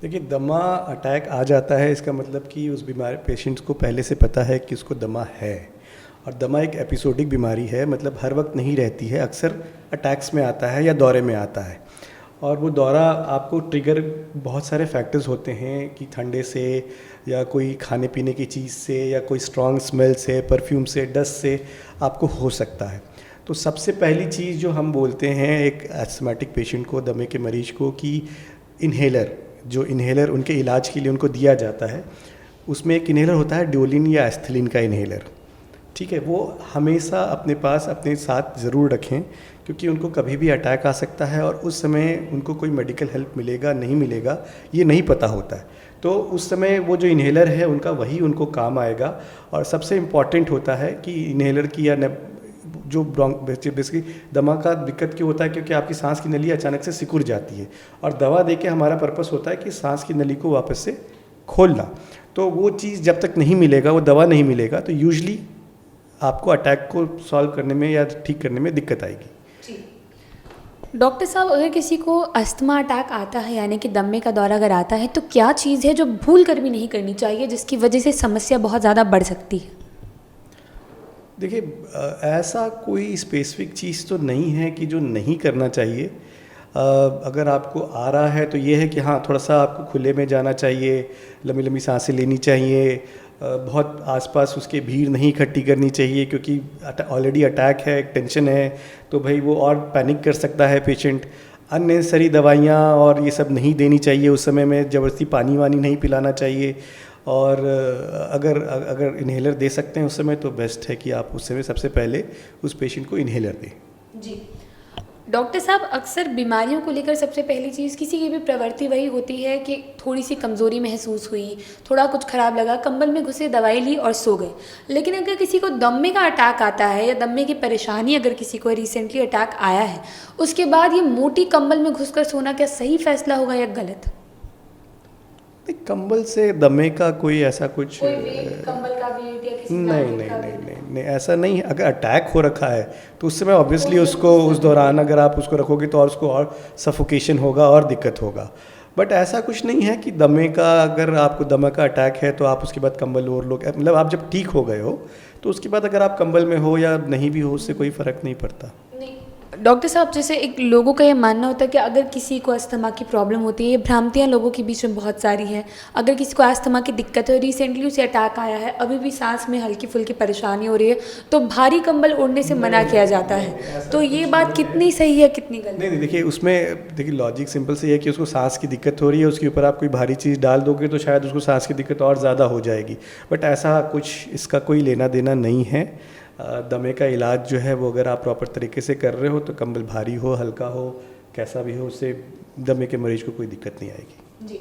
देखिए, दमा अटैक आ जाता है, इसका मतलब कि उस बीमारी पेशेंट्स को पहले से पता है कि उसको दमा है। और दमा एक एपिसोडिक बीमारी है, मतलब हर वक्त नहीं रहती है, अक्सर अटैक्स में आता है या दौरे में आता है। और वो दौरा आपको ट्रिगर बहुत सारे फैक्टर्स होते हैं कि ठंडे से या कोई खाने पीने की चीज़ से या कोई स्ट्रॉन्ग स्मेल से, परफ्यूम से, डस्ट से आपको हो सकता है। तो सबसे पहली चीज़ जो हम बोलते हैं एक एस्थमेटिक पेशेंट को, दमे के मरीज को, कि इन्हेलर उनके इलाज के लिए उनको दिया जाता है, उसमें एक इन्हेलर होता है ड्यूलिन या एस्थलीन का इन्हेलर। ठीक है, वो हमेशा अपने साथ ज़रूर रखें, क्योंकि उनको कभी भी अटैक आ सकता है और उस समय उनको कोई मेडिकल हेल्प मिलेगा नहीं मिलेगा ये नहीं पता होता है। तो उस समय वो जो इन्हेलर है उनका वही उनको काम आएगा। और सबसे इम्पॉर्टेंट होता है कि इन्हेलर की या जो बेसिकली दमा का दिक्कत क्यों होता है, क्योंकि आपकी सांस की नली अचानक से सिकुड़ जाती है और दवा देके हमारा पर्पस होता है कि सांस की नली को वापस से खोलना। तो वो चीज़ जब तक नहीं मिलेगा, वो दवा नहीं मिलेगा, तो यूजली आपको अटैक को सॉल्व करने में या ठीक करने में दिक्कत आएगी। डॉक्टर साहब, अगर किसी को अस्थमा अटैक आता है यानी कि दमे का दौरा अगर आता है, तो क्या चीज़ है जो भूल कर भी नहीं करनी चाहिए जिसकी वजह से समस्या बहुत ज़्यादा बढ़ सकती है? देखिए, ऐसा कोई स्पेसिफिक चीज़ तो नहीं है कि जो नहीं करना चाहिए। अगर आपको आ रहा है तो ये है कि हाँ, थोड़ा सा आपको खुले में जाना चाहिए, लंबी लंबी सांसें लेनी चाहिए, बहुत आसपास उसके भीड़ नहीं इकट्ठी करनी चाहिए, क्योंकि ऑलरेडी अटैक है, टेंशन है, तो भाई वो और पैनिक कर सकता है पेशेंट। अननेसेसरी दवाइयाँ और ये सब नहीं देनी चाहिए उस समय में, ज़बरदस्ती पानी वानी नहीं पिलाना चाहिए। और अगर इन्हेलर दे सकते हैं उस समय तो बेस्ट है कि आप उस समय सबसे पहले उस पेशेंट को इन्हेलर दें। जी डॉक्टर साहब, अक्सर बीमारियों को लेकर सबसे पहली चीज़ किसी की भी प्रवृत्ति वही होती है कि थोड़ी सी कमज़ोरी महसूस हुई, थोड़ा कुछ ख़राब लगा, कंबल में घुसे, दवाई ली और सो गए। लेकिन अगर किसी को दमे का अटैक आता है या दमे की परेशानी अगर किसी को रिसेंटली अटैक आया है, उसके बाद ये मोटी कंबल में घुसकर सोना क्या सही फैसला होगा या गलत? कंबल से दमे का कोई ऐसा कुछ कंबल का वेट या किसी नहीं, ऐसा नहीं है। अगर अटैक हो रखा है तो उस समय ऑब्वियसली उसको उस दौरान अगर आप उसको रखोगे तो और उसको और सफोकेशन होगा और दिक्कत होगा। बट ऐसा कुछ नहीं है कि दमे का, अगर आपको दमा का अटैक है तो आप उसके बाद कंबल ओढ़ लो, मतलब आप जब ठीक हो गए हो तो उसके बाद अगर आप कंबल में हो या नहीं भी हो उससे कोई फ़र्क नहीं पड़ता। डॉक्टर साहब, जैसे एक लोगों का ये मानना होता है कि अगर किसी को अस्थमा की प्रॉब्लम होती है, ये भ्रांतियाँ लोगों के बीच में बहुत सारी हैं। अगर किसी को अस्थमा की दिक्कत है, रिसेंटली उसे अटैक आया है, अभी भी सांस में हल्की फुल्की परेशानी हो रही है, तो भारी कंबल ओढ़ने से मना किया जाता है। तो ये बात कितनी सही है, कितनी गलत? नहीं, देखिए उसमें देखिए लॉजिक सिंपल से है कि उसको सांस की दिक्कत हो रही है, उसके ऊपर आप कोई भारी चीज़ डाल दोगे तो शायद उसको सांस की दिक्कत और ज़्यादा हो जाएगी। बट ऐसा कुछ इसका कोई लेना देना नहीं है। दमे का इलाज जो है वो अगर आप प्रॉपर तरीके से कर रहे हो तो कंबल भारी हो, हल्का हो, कैसा भी हो, उससे दमे के मरीज को कोई दिक्कत नहीं आएगी। जी।